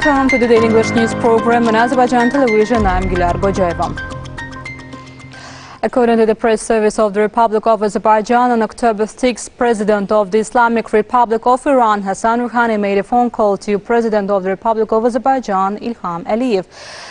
Welcome to the Daily English News program on Azərbaycan Televiziya. I'm Qocaman. According to the press service of the Republic of Azerbaijan, on October 6, President of the Islamic Republic of Iran, Hassan Rouhani, made a phone call to President of the Republic of Azerbaijan, İlham Aliyev.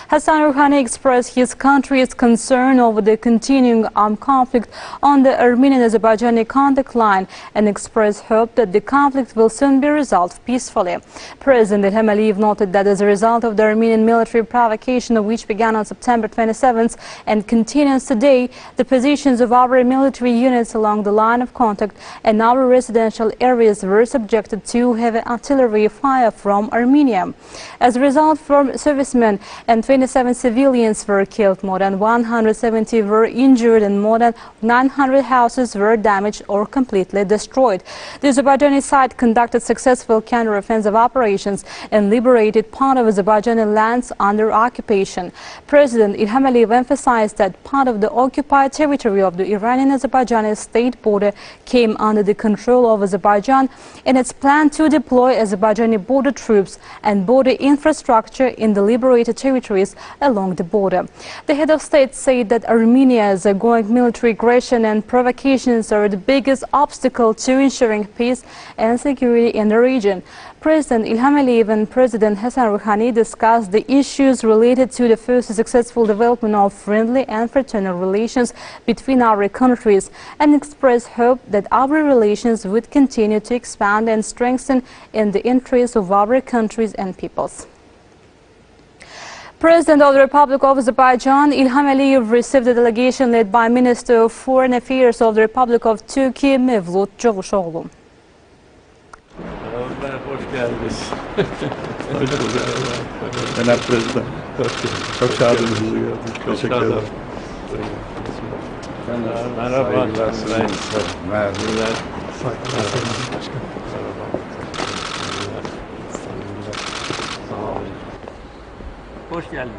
Hassan Rouhani expressed his country's concern over the continuing armed conflict on the Armenian-Azerbaijani contact line and expressed hope that the conflict will soon be resolved peacefully. President İlham Aliyev noted that as a result of the Armenian military provocation, which began on September 27th and continues today, the positions of our military units along the line of contact and our residential areas were subjected to heavy artillery fire from Armenia. As a result, 4 servicemen and 27 civilians were killed, more than 170 were injured, and more than 900 houses were damaged or completely destroyed. The Azerbaijani side conducted successful counter-offensive operations and liberated part of Azerbaijani lands under occupation. President İlham Aliyev emphasized that part of the occupied territory of the Iranian-Azerbaijani state border came under the control of Azerbaijan, and its plan to deploy Azerbaijani border troops and border infrastructure in the liberated territories along the border. The head of state said that Armenia's ongoing military aggression and provocations are the biggest obstacle to ensuring peace and security in the region. President İlham Aliyev and President Hassan Rouhani discussed the issues related to the first successful development of friendly and fraternal relations between our countries and expressed hope that our relations would continue to expand and strengthen in the interests of our countries and peoples. President of the Republic of Azerbaijan, İlham Aliyev, received a delegation led by Minister of Foreign Affairs of the Republic of Turkey, Mevlut Cavusoglu. Hoş geldiniz. Genel Prezident. Çok sağ olun. Teşekkür ederim. Merhaba. Merhabalar. Hoş geldiniz.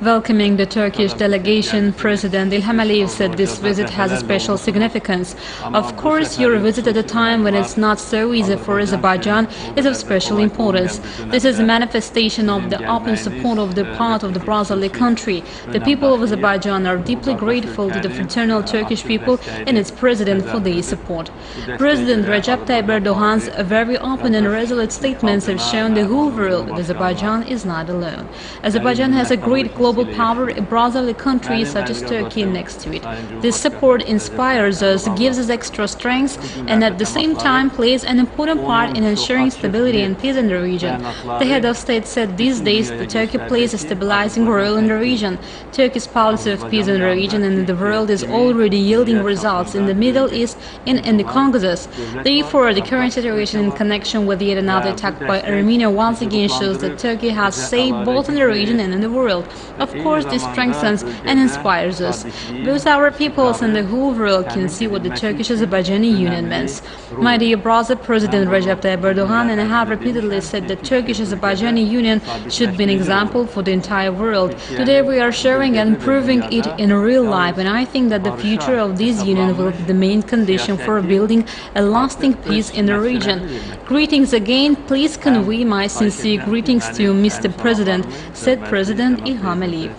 Welcoming the Turkish delegation, President İlham Aliyev said this visit has a special significance. Of course, your visit at a time when it's not so easy for Azerbaijan is of special importance. This is a manifestation of the open support of the part of the brotherly country. The people of Azerbaijan are deeply grateful to the fraternal Turkish people and its president for their support. President Recep Tayyip Erdogan's very open and resolute statements have shown the whole world that Azerbaijan is not alone. Azerbaijan has a great global power, a brotherly country such as Turkey next to it. This support inspires us, gives us extra strength, and at the same time plays an important part in ensuring stability and peace in the region. The head of state said these days that Turkey plays a stabilizing role in the region. Turkey's policy of peace in the region and in the world is already yielding results in the Middle East and in the Caucasus. Therefore, the current situation in connection with yet another attack by Armenia once again shows that Turkey has saved both in the region and in the world. Of course, this strengthens and inspires us. Both our peoples and the whole world can see what the Turkish-Azerbaijani union means. My dear brother, President Recep Tayyip Erdogan and I have repeatedly said that Turkish-Azerbaijani union should be an example for the entire world. Today we are showing and proving it in real life, and I think that the future of this union will be the main condition for building a lasting peace in the region. Greetings again. Please convey my sincere greetings to Mr. President, said President İlham Aliyev.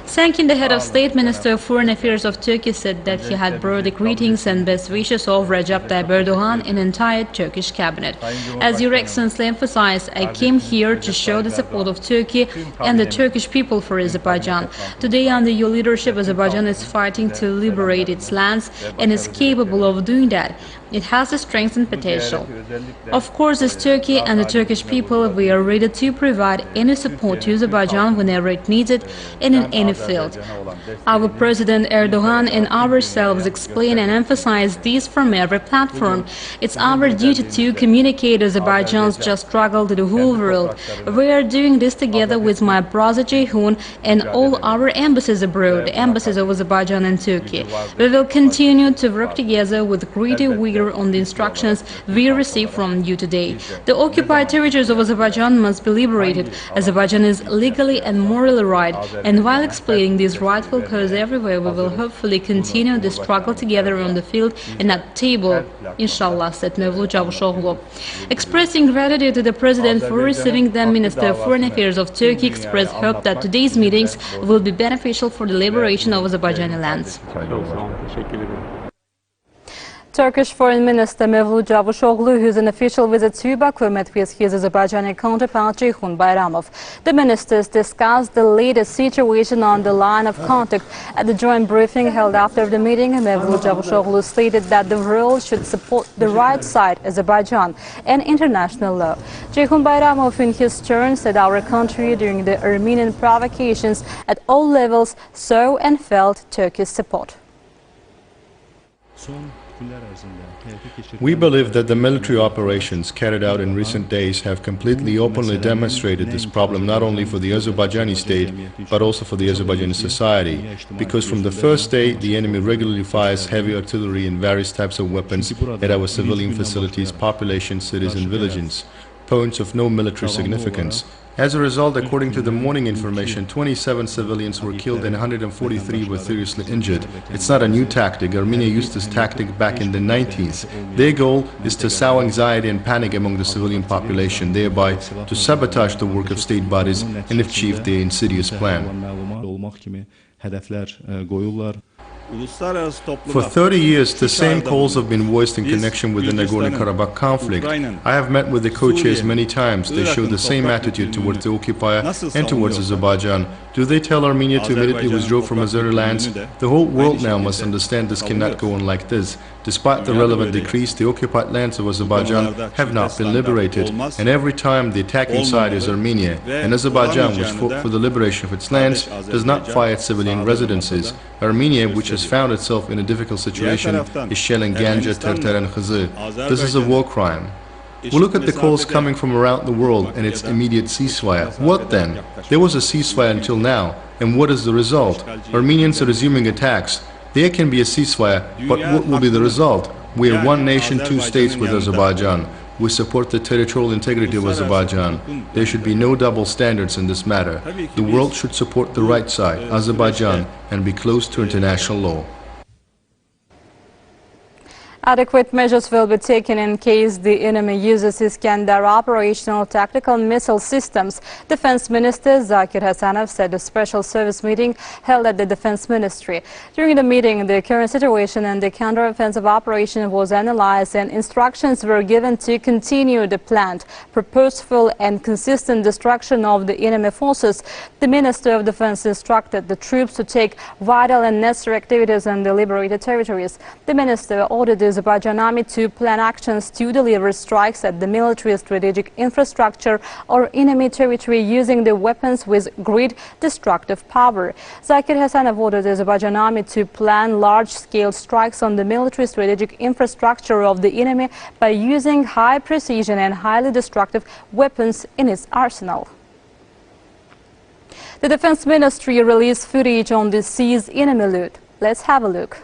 Thanking the head of state, Minister of Foreign Affairs of Turkey said that he had brought the greetings and best wishes of Recep Tayyip Erdogan and entire Turkish cabinet. As Your Excellency emphasized, I came here to show the support of Turkey and the Turkish people for Azerbaijan. Today, under your leadership, Azerbaijan is fighting to liberate its lands and is capable of doing that. It has the strength and potential. Of course, as Turkey and the Turkish people, we are ready to provide any support to Azerbaijan whenever it needs it and in any field. Our President Erdogan and ourselves explain and emphasize this from every platform. It's our duty to communicate Azerbaijan's just struggle to the whole world. We are doing this together with my brother Ceyhun and all our embassies abroad, embassies of Azerbaijan and Turkey. We will continue to work together with greater vigor on the instructions we receive from you today. The occupied territories of Azerbaijan must be liberated. Azerbaijan is legally and morally right, and while explaining pleading this rightful cause everywhere. We will hopefully continue the struggle together on the field and at the table, inshallah, said Mevlut Cavusoglu. Expressing gratitude to the President for receiving them, Minister of Foreign Affairs of Turkey expressed hope that today's meetings will be beneficial for the liberation of Azerbaijani lands. Turkish Foreign Minister Mevlut Cavusoglu, who's an official visit to Baku, met with his Azerbaijani counterpart Ceyhun Bayramov. The ministers discussed the latest situation on the line of contact. At the joint briefing held after the meeting, Mevlut Cavusoglu stated that the world should support the right side, Azerbaijan, and international law. Ceyhun Bayramov, in his turn, said our country, during the Armenian provocations at all levels, saw and felt Turkey's support. We believe that the military operations carried out in recent days have completely openly demonstrated this problem not only for the Azerbaijani state but also for the Azerbaijani society, because from the first day the enemy regularly fires heavy artillery and various types of weapons at our civilian facilities, population, cities and villages, points of no military significance. As a result, according to the morning information, 27 civilians were killed and 143 were seriously injured. It's not a new tactic. Armenia used this tactic back in the 90s. Their goal is to sow anxiety and panic among the civilian population, thereby to sabotage the work of state bodies and achieve their insidious plan. For 30 years, the same calls have been voiced in connection with the Nagorno-Karabakh conflict. I have met with the co-chairs many times. They show the same attitude towards the occupier and towards Azerbaijan. Do they tell Armenia to immediately withdraw from Azeri lands? The whole world now must understand this cannot go on like this. Despite the relevant decrees, the occupied lands of Azerbaijan have not been liberated, and every time the attacking side is Armenia, and Azerbaijan, which fought for the liberation of its lands, does not fire at civilian residences. Armenia, which has found itself in a difficult situation, is shelling Ganja, Terter and Khazır. This is a war crime. We look at the calls coming from around the world and its immediate ceasefire. What then? There was a ceasefire until now, and what is the result? Armenians are resuming attacks. There can be a ceasefire, but what will be the result? We are one nation, two states with Azerbaijan. We support the territorial integrity of Azerbaijan. There should be no double standards in this matter. The world should support the right side, Azerbaijan, and be close to international law. Adequate measures will be taken in case the enemy uses Iskander operational tactical missile systems. Defense Minister Zakir Hasanov said a special service meeting held at the Defense Ministry. During the meeting, the current situation and the counter-offensive operation was analyzed and instructions were given to continue the planned, purposeful and consistent destruction of the enemy forces. The Minister of Defense instructed the troops to take vital and necessary activities in the liberated territories. The Minister ordered the Azerbaijani Army to plan actions to deliver strikes at the military strategic infrastructure or enemy territory using the weapons with great destructive power. Zakir Hasanov ordered the Azerbaijani Army to plan large-scale strikes on the military strategic infrastructure of the enemy by using high precision and highly destructive weapons in its arsenal. The Defense Ministry released footage on the seized enemy loot. Let's have a look.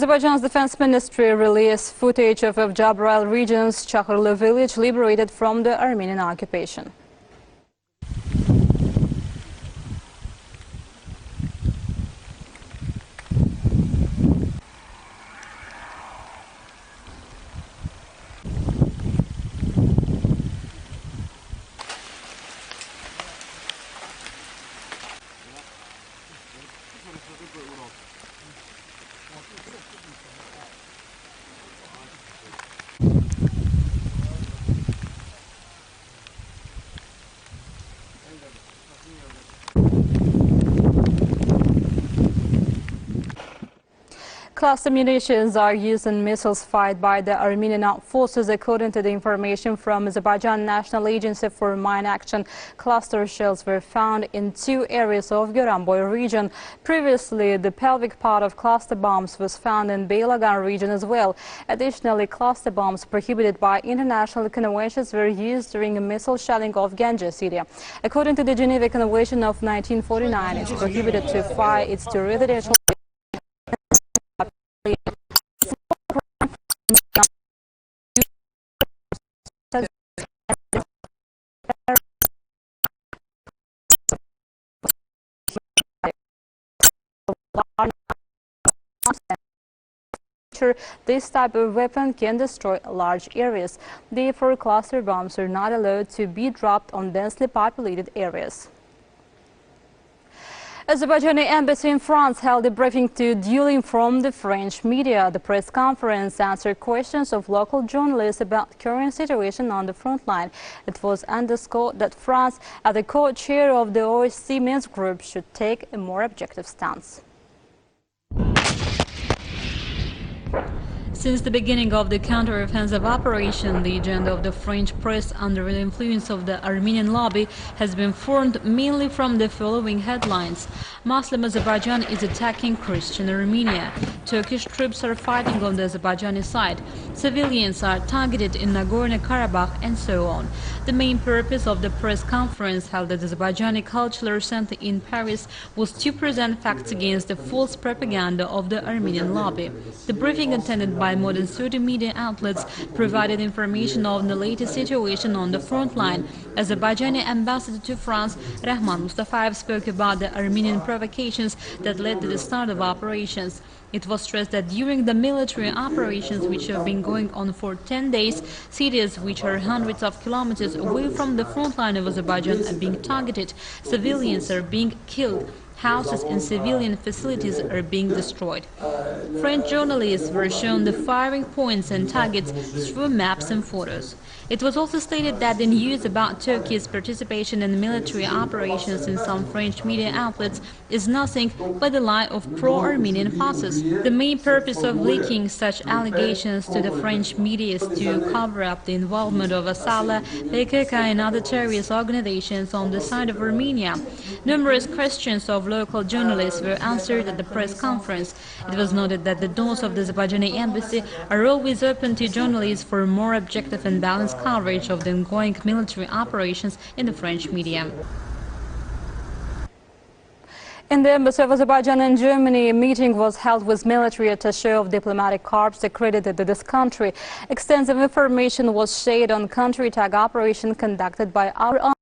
Azerbaijan's Defense Ministry released footage of Jabrayil region's Çakırlı village liberated from the Armenian occupation. Cluster munitions are used in missiles fired by the Armenian armed forces, according to the information from Azerbaijan National Agency for Mine Action. Cluster shells were found in 2 areas of Goranboy region. Previously, the pelvic part of cluster bombs was found in Beylagan region as well. Additionally, cluster bombs prohibited by international conventions were used during a missile shelling of Ganja, Syria. According to the Geneva Convention of 1949, it's prohibited to fire it to residential this type of weapon can destroy large areas. Therefore, cluster bombs are not allowed to be dropped on densely populated areas. Azerbaijani embassy in France held a briefing to duly inform the French media. The press conference answered questions of local journalists about the current situation on the front line. It was underscored that France, as the co-chair of the OSCE Minsk group, should take a more objective stance. Since the beginning of the counter-offensive operation, the agenda of the French press under the influence of the Armenian lobby has been formed mainly from the following headlines. Muslim Azerbaijan is attacking Christian Armenia. Turkish troops are fighting on the Azerbaijani side. Civilians are targeted in Nagorno-Karabakh and so on. The main purpose of the press conference held at the Azerbaijani Cultural Center in Paris was to present facts against the false propaganda of the Armenian lobby. The briefing attended by more than 30 media outlets provided information on the latest situation on the front line. Azerbaijani ambassador to France, Rahman Mustafayev, spoke about the Armenian provocations that led to the start of operations. It was stressed that during the military operations, which have been going on for 10 days, cities which are hundreds of kilometers away from the front line of Azerbaijan are being targeted, civilians are being killed, houses and civilian facilities are being destroyed. French journalists were shown the firing points and targets through maps and photos. It was also stated that the news about Turkey's participation in military operations in some French media outlets is nothing but the lie of pro-Armenian forces. The main purpose of leaking such allegations to the French media is to cover up the involvement of Asala, PKK and other terrorist organizations on the side of Armenia. Numerous questions of local journalists were answered at the press conference. It was noted that the doors of the Azerbaijani embassy are always open to journalists for more objective and balanced coverage of the ongoing military operations in the French media. In the Embassy of Azerbaijan in Germany, a meeting was held with military attaché of diplomatic corps accredited to this country. Extensive information was shared on country-tag operation conducted by our army.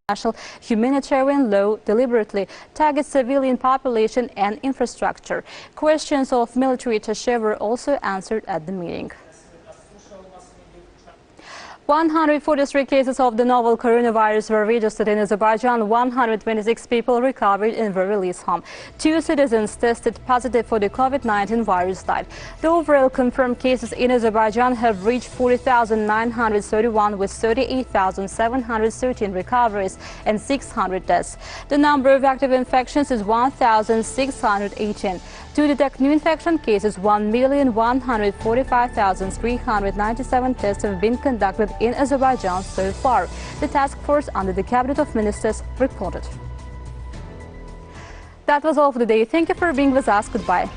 National humanitarian law deliberately targets civilian population and infrastructure. Questions of military attaché were also answered at the meeting. 143 cases of the novel coronavirus were registered in Azerbaijan. 126 people recovered and were released home. 2 citizens tested positive for the COVID-19 virus died. The overall confirmed cases in Azerbaijan have reached 40,931 with 38,713 recoveries and 600 deaths. The number of active infections is 1,618. To detect new infection cases, 1,145,397 tests have been conducted in Azerbaijan so far. The task force under the Cabinet of Ministers reported. That was all for today. Thank you for being with us. Goodbye.